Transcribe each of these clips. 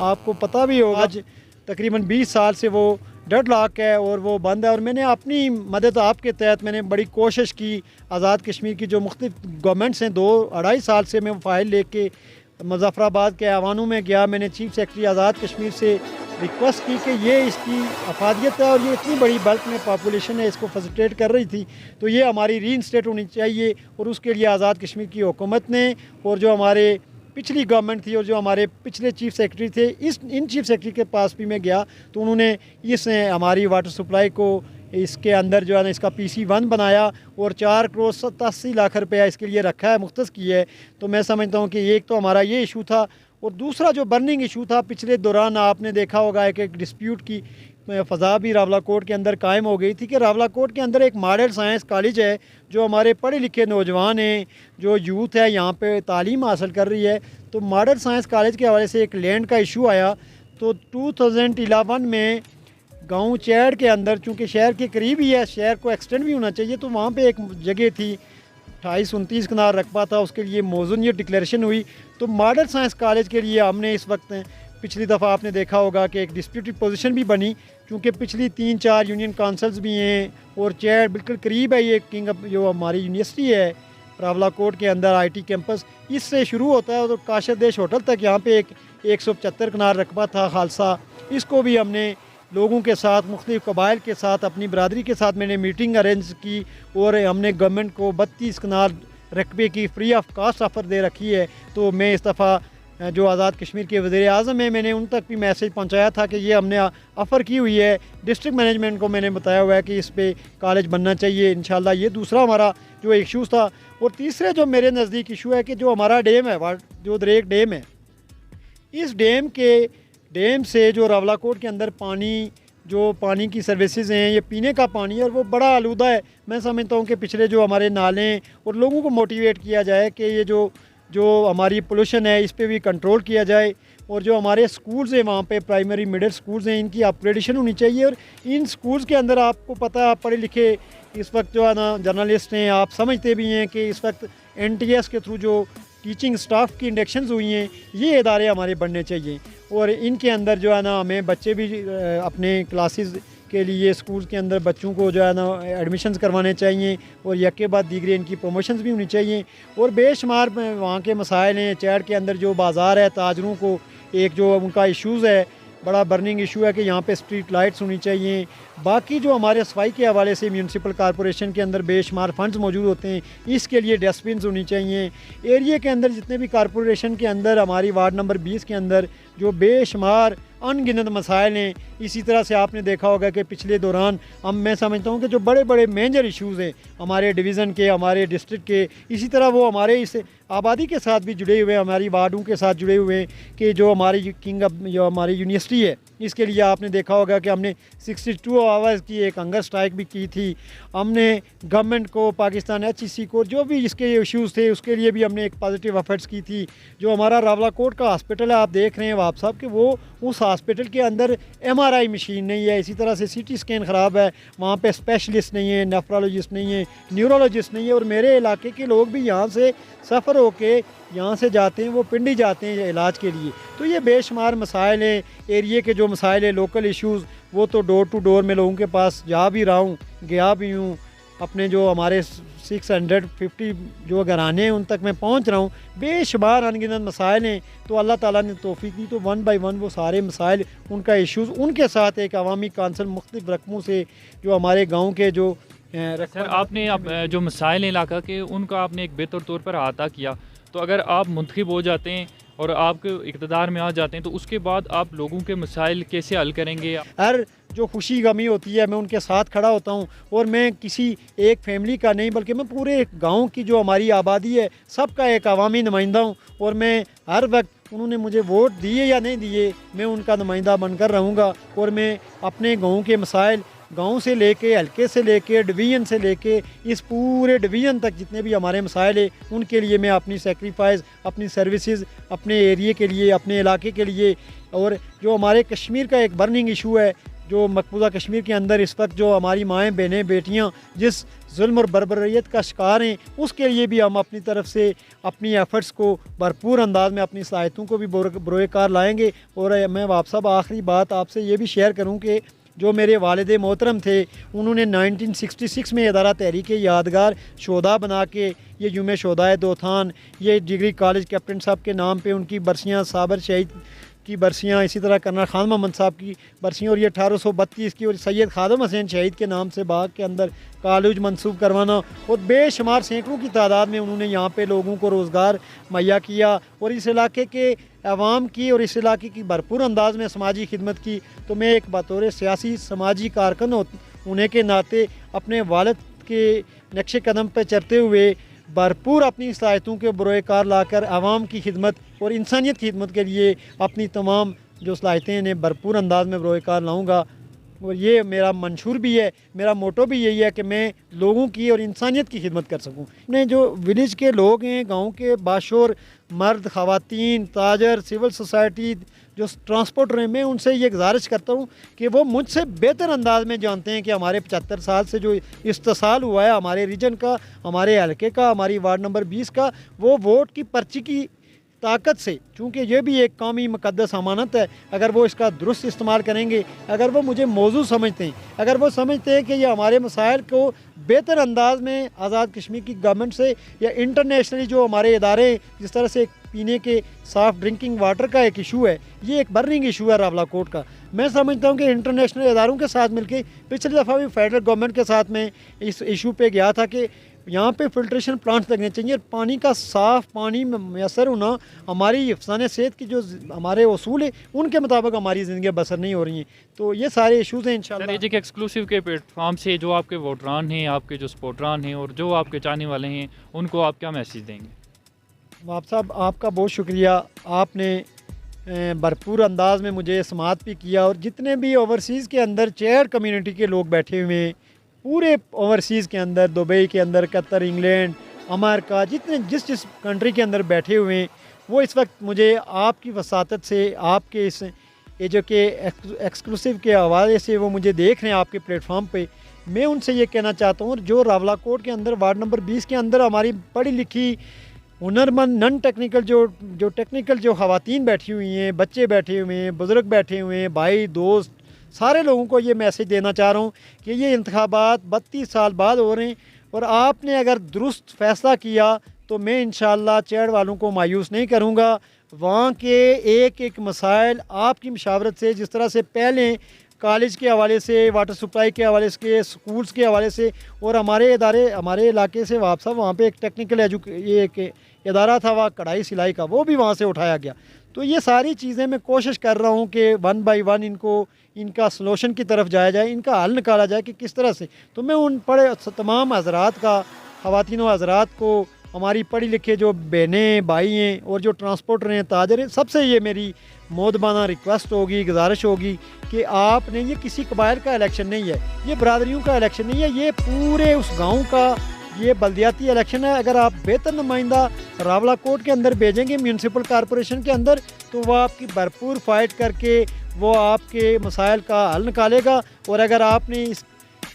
آپ کو پتہ بھی ہوگا آج تقریباً 20 سال سے وہ ڈیڈ لاک ہے اور وہ بند ہے، اور میں نے اپنی مدد آپ کے تحت میں نے بڑی کوشش کی، آزاد کشمیر کی جو مختلف گورنمنٹس ہیں 2-2.5 سال سے میں فائل لے کے مظفر آباد کے ایوانوں میں گیا، میں نے چیف سیکرٹری آزاد کشمیر سے ریکویسٹ کی کہ یہ اس کی افادیت ہے اور یہ اتنی بڑی بلک میں پاپولیشن ہے، اس کو فیسیلیٹیٹ کر رہی تھی، تو یہ ہماری ری انسٹیٹ ہونی چاہیے، اور اس کے لیے آزاد کشمیر کی حکومت نے اور جو ہمارے پچھلی گورنمنٹ تھی اور جو ہمارے پچھلے چیف سیکرٹری تھے ان چیف سیکرٹری کے پاس بھی میں گیا تو انہوں نے ہماری واٹر سپلائی کو اس کے اندر جو ہے نا اس کا PC1 بنایا اور 4.87 کروڑ روپیہ اس کے لیے رکھا ہے، مختص کیا ہے۔ تو میں سمجھتا ہوں کہ ایک تو ہمارا یہ ایشو تھا، اور دوسرا جو برننگ ایشو تھا پچھلے دوران آپ نے دیکھا ہوگا ایک ڈسپیوٹ کی فضا بھی راولہ کوٹ کے اندر قائم ہو گئی تھی کہ راولہ کوٹ کے اندر ایک ماڈل سائنس کالج ہے، جو ہمارے پڑھے لکھے نوجوان ہیں، جو یوتھ ہے یہاں پہ تعلیم حاصل کر رہی ہے، تو ماڈل سائنس کالج کے حوالے سے ایک لینڈ کا ایشو آیا، تو 2011 میں گاؤں چیڑ کے اندر، چونکہ شہر کے قریب ہی ہے، شہر کو ایکسٹینڈ بھی ہونا چاہیے، تو وہاں پہ ایک جگہ تھی 28-29 کنال رقبہ تھا، اس کے لیے موزون یہ ڈکلیریشن ہوئی، تو ماڈل سائنس کالج کے لیے ہم نے اس وقت پچھلی دفعہ آپ نے دیکھا ہوگا کہ ایک ڈسپیوٹڈ پوزیشن بھی بنی، کیونکہ پچھلی 3-4 یونین کونسلز بھی ہیں اور چیڑ بالکل قریب ہے، یہ جو ہماری یونیورسٹی ہے راولہ کوٹ کے اندر IT کیمپس، اس سے شروع ہوتا ہے اور کاشر دیش ہوٹل تک یہاں پہ ایک 175 کنال رقبہ تھا خالصہ، اس کو بھی ہم نے لوگوں کے ساتھ، مختلف قبائل کے ساتھ، اپنی برادری کے ساتھ میں نے میٹنگ ارینج کی، اور ہم نے گورنمنٹ کو 32 کنال رقبے کی فری آف کاسٹ آفر دے رکھی ہے۔ تو میں اس دفعہ جو آزاد کشمیر کے وزیر اعظم ہیں، میں نے ان تک بھی میسیج پہنچایا تھا کہ یہ ہم نے آفر کی ہوئی ہے، ڈسٹرکٹ مینجمنٹ کو میں نے بتایا ہوا ہے کہ اس پہ کالج بننا چاہیے انشاءاللہ۔ یہ دوسرا ہمارا جو ایشو تھا، اور تیسرے جو میرے نزدیک ایشو ہے کہ جو ہمارا ڈیم ہے، جو دریک ڈیم ہے، اس ڈیم سے جو راولہ کوٹ کے اندر پانی کی سروسز ہیں، یہ پینے کا پانی ہے اور وہ بڑا آلودہ ہے۔ میں سمجھتا ہوں کہ پچھلے جو ہمارے نالے ہیں اور لوگوں کو موٹیویٹ کیا جائے کہ یہ جو ہماری پولوشن ہے اس پہ بھی کنٹرول کیا جائے، اور جو ہمارے سکولز ہیں وہاں پہ پرائمری مڈل سکولز ہیں، ان کی اپ گریڈیشن ہونی چاہیے، اور ان سکولز کے اندر آپ کو پتہ ہے، آپ پڑھے لکھے اس وقت جو ہے نا جرنلسٹ ہیں، آپ سمجھتے بھی ہیں کہ اس وقت NTS کے تھرو جو ٹیچنگ سٹاف کی انڈکشنز ہوئی ہیں، یہ ادارے ہمارے بننے چاہیے، اور ان کے اندر جو ہے نا ہمیں بچے بھی اپنے کلاسز کے لیے اسکول کے اندر بچوں کو جو ہے نا ایڈمیشنز کروانے چاہیے، اور یک کے بعد دیگرے ان کی پروموشنز بھی ہونی چاہیے، اور بے شمار وہاں کے مسائل ہیں۔ چیڑ کے اندر جو بازار ہے، تاجروں کو ایک جو ان کا ایشوز ہے، بڑا برننگ ایشو ہے کہ یہاں پہ اسٹریٹ لائٹس ہونی چاہیے۔ باقی جو ہمارے صفائی کے حوالے سے میونسپل کارپوریشن کے اندر بے شمار فنڈز موجود ہوتے ہیں، اس کے لیے ڈسٹ بنز ہونی چاہیے۔ ایریے کے اندر جتنے بھی کارپوریشن کے اندر، ہماری وارڈ نمبر 20 کے اندر جو بے شمار ان گنت مسائل ہیں، اسی طرح سے آپ نے دیکھا ہوگا کہ پچھلے دوران میں سمجھتا ہوں کہ جو بڑے بڑے میجر ایشوز ہیں ہمارے ڈویژن کے، ہمارے ڈسٹرکٹ کے، اسی طرح وہ ہمارے اس آبادی کے ساتھ بھی جڑے ہوئے ہیں، ہماری وارڈوں کے ساتھ جڑے ہوئے ہیں، کہ جو ہماری جو ہماری یونیورسٹی ہے، اس کے لیے آپ نے دیکھا ہوگا کہ ہم نے 62 آورز کی ایک ہنگر اسٹرائک بھی کی تھی۔ ہم نے گورنمنٹ کو، پاکستان HEC کو، جو بھی اس کے ایشوز تھے اس کے لیے بھی ہم نے ایک پازیٹیو ایفرٹس کی تھی۔ جو ہمارا راولہ کوٹ کا ہاسپٹل ہے، آپ دیکھ رہے ہیں وہاب صاحب کہ وہ اس ہاسپٹل کے اندر MRI مشین نہیں ہے، اسی طرح سے CT اسکین خراب ہے، وہاں پہ اسپیشلسٹ نہیں ہے، نیفرولوجسٹ نہیں ہے، نیورولوجسٹ نہیں ہے، اور میرے علاقے کے لوگ بھی یہاں سے سفر ہو کے یہاں سے جاتے ہیں، وہ پنڈی جاتے ہیں علاج کے لیے۔ تو یہ بے شمار مسائل ہیں، ایریے کے جو مسائل ہیں، لوکل ایشوز، وہ تو ڈور ٹو ڈور میں لوگوں کے پاس جا بھی رہا ہوں، گیا بھی ہوں، اپنے جو ہمارے 650 جو گھرانے ہیں ان تک میں پہنچ رہا ہوں۔ بے شمار ان گنت مسائل ہیں، تو اللہ تعالیٰ نے توفیق دی تو 1 بائی 1 وہ سارے مسائل، ان کا ایشوز، ان کے ساتھ ایک عوامی کونسل مختلف رقموں سے جو ہمارے گاؤں کے جو سر آپ نے جو مسائل ہیں علاقہ کے، ان کا آپ نے ایک بہتر طور پر احاطہ کیا، تو اگر آپ منتخب ہو جاتے ہیں اور آپ کے اقتدار میں آ جاتے ہیں تو اس کے بعد آپ لوگوں کے مسائل کیسے حل کریں گے؟ ہر جو خوشی غمی ہوتی ہے میں ان کے ساتھ کھڑا ہوتا ہوں، اور میں کسی ایک فیملی کا نہیں بلکہ میں پورے گاؤں کی جو ہماری آبادی ہے سب کا ایک عوامی نمائندہ ہوں، اور میں ہر وقت انہوں نے مجھے ووٹ دیے یا نہیں دیے میں ان کا نمائندہ بن کر رہوں گا، اور میں اپنے گاؤں کے مسائل، گاؤں سے لے کے، حلقے سے لے کے، ڈویژن سے لے کے اس پورے ڈویژن تک جتنے بھی ہمارے مسائل ہیں ان کے لیے میں اپنی سیکریفائز، اپنی سروسز، اپنے ایریے کے لیے، اپنے علاقے کے لیے، اور جو ہمارے کشمیر کا ایک برننگ ایشو ہے جو مقبوضہ کشمیر کے اندر اس وقت جو ہماری مائیں بہنیں بیٹیاں جس ظلم اور بربریت کا شکار ہیں، اس کے لیے بھی ہم اپنی طرف سے اپنی ایفرٹس کو بھرپور انداز میں اپنی صلاحیتوں کو بھی بروئے کار لائیں گے۔ اور میں آپ صاحب آخری بات آپ سے یہ بھی شیئر کروں کہ جو میرے والد محترم تھے، انہوں نے 1966 میں ادارہ تحریک یادگار شہداء بنا کے یہ یوم شہدائے دوتھان، یہ ڈگری کالج کیپٹن صاحب کے نام پہ ان کی برسیاں، صابر شہید کی برسیاں، اسی طرح کرنل خان محمد صاحب کی برسیاں، اور یہ 1832 کی، اور سید خادم حسین شہید کے نام سے باغ کے اندر کالج منسوب کروانا، اور بے شمار سینکڑوں کی تعداد میں انہوں نے یہاں پہ لوگوں کو روزگار مہیا کیا اور اس علاقے کے عوام کی اور اس علاقے کی بھرپور انداز میں سماجی خدمت کی۔ تو میں ایک بطور سیاسی سماجی کارکن ہونے کے ناطے اپنے والد کے نقش قدم پہ چلتے ہوئے بھرپور اپنی صلاحیتوں کے بروئے کار لا کر عوام کی خدمت اور انسانیت کی خدمت کے لیے اپنی تمام جو صلاحیتیں انہیں بھرپور انداز میں بروئے کار لاؤں گا۔ اور یہ میرا منشور بھی ہے، میرا موٹو بھی یہی ہے کہ میں لوگوں کی اور انسانیت کی خدمت کر سکوں۔ اپنے جو ولیج کے لوگ ہیں، گاؤں کے باشعور مرد، خواتین، تاجر، سول سوسائٹی، جو ٹرانسپورٹر ہیں، میں ان سے یہ گزارش کرتا ہوں کہ وہ مجھ سے بہتر انداز میں جانتے ہیں کہ ہمارے 75 سال سے جو استحصال ہوا ہے ہمارے ریجن کا، ہمارے حلقے کا، ہماری وارڈ نمبر 20 کا، وہ ووٹ کی پرچی کی طاقت سے، چونکہ یہ بھی ایک قومی مقدس امانت ہے، اگر وہ اس کا درست استعمال کریں گے، اگر وہ مجھے موضوع سمجھتے ہیں، اگر وہ سمجھتے ہیں کہ یہ ہمارے مسائل کو بہتر انداز میں آزاد کشمیر کی گورنمنٹ سے یا انٹرنیشنلی جو ہمارے ادارے جس طرح سے پینے کے صاف ڈرنکنگ واٹر کا ایک ایشو ہے، یہ ایک برننگ ایشو ہے راولاکوٹ کا، میں سمجھتا ہوں کہ انٹرنیشنل اداروں کے ساتھ مل کے، پچھلی دفعہ بھی فیڈرل گورنمنٹ کے ساتھ میں اس ایشو پہ گیا تھا کہ یہاں پہ فلٹریشن پلانٹس لگنے چاہیے، پانی کا صاف پانی میسر ہونا ہماری حفظان صحت کی جو ہمارے اصول ہیں ان کے مطابق ہماری زندگیاں بسر نہیں ہو رہی ہیں۔ تو یہ سارے ایشوز ہیں انشاءاللہ۔ ایجک ایکسکلوسیو کے پلیٹ فارم سے جو آپ کے ووٹران ہیں، آپ کے جو سپورٹران ہیں اور جو آپ کے چاہنے والے ہیں، ان کو آپ کیا میسیج دیں گے؟ وہاب صاحب آپ کا بہت شکریہ، آپ نے بھرپور انداز میں مجھے سماعت بھی کیا، اور جتنے بھی اوورسیز کے اندر چیئر کمیونٹی کے لوگ بیٹھے ہوئے ہیں، پورے اوورسیز کے اندر، دبئی کے اندر، قطر، انگلینڈ، امریکہ، جتنے جس کنٹری کے اندر بیٹھے ہوئے ہیں، وہ اس وقت مجھے آپ کی وساطت سے، آپ کے اس یہ جو کہ ایکسکلوسیو کے حوالے سے وہ مجھے دیکھ رہے ہیں آپ کے پلیٹ فارم پہ، میں ان سے یہ کہنا چاہتا ہوں، جو راولاکوٹ کے اندر وارڈ نمبر 20 کے اندر ہماری پڑھی لکھی ہنرمند نن ٹیکنیکل جو ٹیکنیکل جو خواتین بیٹھی ہوئی ہیں، بچے بیٹھے ہوئے ہیں، بزرگ بیٹھے ہوئے ہیں، بھائی دوست، سارے لوگوں کو یہ میسیج دینا چاہ رہا ہوں کہ یہ انتخابات 32 سال بعد ہو رہے ہیں، اور آپ نے اگر درست فیصلہ کیا تو میں انشاءاللہ چیڑ والوں کو مایوس نہیں کروں گا۔ وہاں کے ایک ایک مسائل آپ کی مشاورت سے، جس طرح سے پہلے کالج کے حوالے سے، واٹر سپلائی کے حوالے سے، سکولز کے حوالے سے، اور ہمارے ادارے ہمارے علاقے سے وہاب صاحب وہاں پہ ایک ٹیکنیکل یہ ایک ادارہ تھا وہاں کڑھائی سلائی کا، وہ بھی وہاں سے اٹھایا گیا۔ تو یہ ساری چیزیں میں کوشش کر رہا ہوں کہ 1 بائی 1 ان کا سلوشن کی طرف جایا جائے، ان کا حل نکالا جائے کہ کس طرح سے۔ تو میں ان تمام حضرات کا، خواتین و حضرات کو، ہماری پڑھی لکھے جو بہنیں بھائی ہیں اور جو ٹرانسپورٹر ہیں، تاجر ہیں، سب سے یہ میری مودبانہ ریکویسٹ ہوگی، گزارش ہوگی کہ آپ نے، یہ کسی قبائل کا الیکشن نہیں ہے، یہ برادریوں کا الیکشن نہیں ہے، یہ پورے اس گاؤں کا یہ بلدیاتی الیکشن ہے۔ اگر آپ بہتر نمائندہ راولاکوٹ کے اندر بھیجیں گے میونسپل کارپوریشن کے اندر، تو وہ آپ کی بھرپور فائٹ کر کے وہ آپ کے مسائل کا حل نکالے گا، اور اگر آپ نے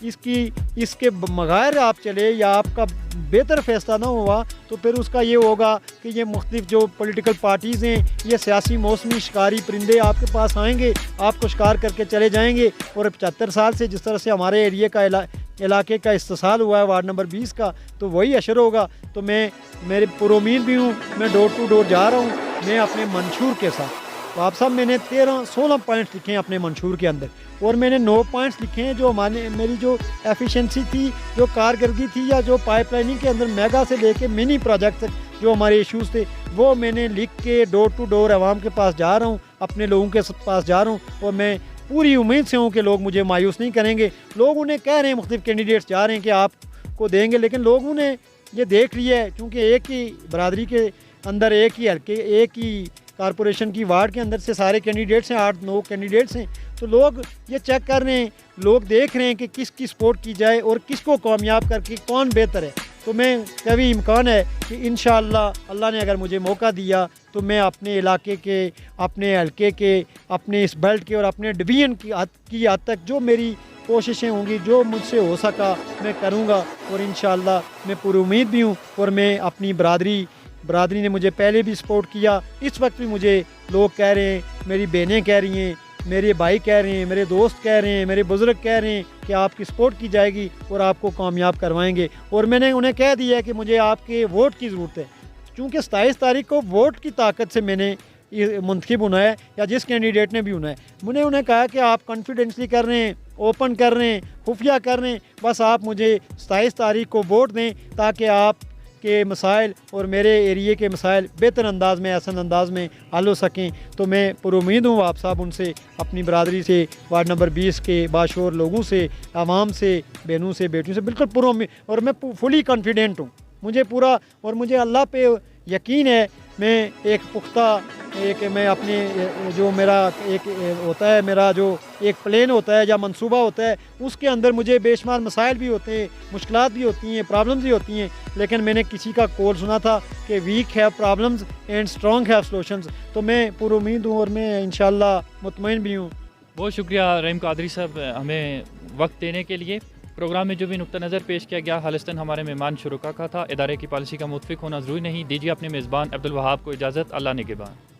اس کے بغیر آپ چلے یا آپ کا بہتر فیصلہ نہ ہوا، تو پھر اس کا یہ ہوگا کہ یہ مختلف جو پولیٹیکل پارٹیز ہیں، یہ سیاسی موسمی شکاری پرندے آپ کے پاس آئیں گے، آپ کو شکار کر کے چلے جائیں گے، اور 75 سال سے جس طرح سے ہمارے ایریے کا علاقے کا استحصال ہوا ہے وارڈ نمبر 20 کا، تو وہی اشر ہوگا۔ تو میرے پرامید بھی ہوں، میں ڈور ٹو ڈور جا رہا ہوں، میں اپنے منشور کے ساتھ۔ وہاب صاحب میں نے 16 پوائنٹس لکھے ہیں اپنے منشور کے اندر، اور میں نے 9 پوائنٹس لکھے ہیں جو میری جو ایفیشنسی تھی، جو کارکردگی تھی، یا جو پائپ لائننگ کے اندر میگا سے لے کے منی پروجیکٹ تک جو ہمارے ایشوز تھے، وہ میں نے لکھ کے ڈور ٹو ڈور عوام کے پاس جا رہا ہوں، اپنے لوگوں کے پاس جا رہا ہوں، اور میں پوری امید سے ہوں کہ لوگ مجھے مایوس نہیں کریں گے۔ لوگ انہیں کہہ رہے ہیں، مختلف کینڈیڈیٹس جا رہے ہیں کہ آپ کو دیں گے، لیکن لوگوں نے یہ دیکھ لیا ہے، چونکہ ایک ہی برادری کے اندر، ایک ہی حلقے، ایک ہی کارپوریشن کی وارڈ کے اندر سے سارے کینڈیڈیٹس ہیں، 8-9 کینڈیڈیٹس ہیں، تو لوگ یہ چیک کر رہے ہیں، لوگ دیکھ رہے ہیں کہ کس کی سپورٹ کی جائے اور کس کو کامیاب کر کے کون بہتر ہے۔ تو میں کبھی امکان ہے کہ انشاءاللہ اللہ نے اگر مجھے موقع دیا تو میں اپنے علاقے کے، اپنے حلقے کے، اپنے اس بیلٹ کے اور اپنے ڈویژن کی حد تک جو میری کوششیں ہوں گی، جو مجھ سے ہو سکا میں کروں گا، اور انشاءاللہ میں پر امید بھی ہوں. اور میں اپنی برادری نے مجھے پہلے بھی سپورٹ کیا، اس وقت بھی مجھے لوگ کہہ رہے ہیں، میری بہنیں کہہ رہی ہیں، میرے بھائی کہہ رہے ہیں، میرے دوست کہہ رہے ہیں، میرے بزرگ کہہ رہے ہیں کہ آپ کی سپورٹ کی جائے گی اور آپ کو کامیاب کروائیں گے. اور میں نے انہیں کہہ دیا ہے کہ مجھے آپ کے ووٹ کی ضرورت ہے، چونکہ 27 تاریخ کو ووٹ کی طاقت سے میں نے منتخب ہونا ہے، یا جس کینڈیڈیٹ نے بھی ہونا ہے. میں نے انہیں کہا کہ آپ کانفیڈنسلی کر رہے ہیں، اوپن کر رہے ہیں، خفیہ کر رہے ہیں، بس آپ مجھے 27 تاریخ کو ووٹ دیں تاکہ آپ کے مسائل اور میرے ایریے کے مسائل بہتر انداز میں، احسن انداز میں حل ہو سکیں. تو میں پر امید ہوں آپ صاحب ان سے، اپنی برادری سے، وارڈ نمبر 20 کے باشعور لوگوں سے، عوام سے، بہنوں سے، بیٹیوں سے بالکل پر امید، اور میں فلی کانفیڈنٹ ہوں. مجھے پورا، اور مجھے اللہ پہ یقین ہے. میں ایک پختہ، میں اپنے جو میرا ایک ہوتا ہے، میرا جو ایک پلین ہوتا ہے یا منصوبہ ہوتا ہے، اس کے اندر مجھے بے شمار مسائل بھی ہوتے ہیں، مشکلات بھی ہوتی ہیں، پرابلمز بھی ہوتی ہیں، لیکن میں نے کسی کا قول سنا تھا کہ weak have problems and strong have solutions. تو میں پر امید ہوں اور میں انشاءاللہ مطمئن بھی ہوں. بہت شکریہ رحیم قادری صاحب ہمیں وقت دینے کے لیے. پروگرام میں جو بھی نقطہ نظر پیش کیا گیا خالصتاً ہمارے مہمان شرکا کا تھا. ادارے کی پالیسی کا متفق ہونا ضروری نہیں. دیجیے اپنے میزبان عبدالوہاب کو اجازت. اللہ نگہبان.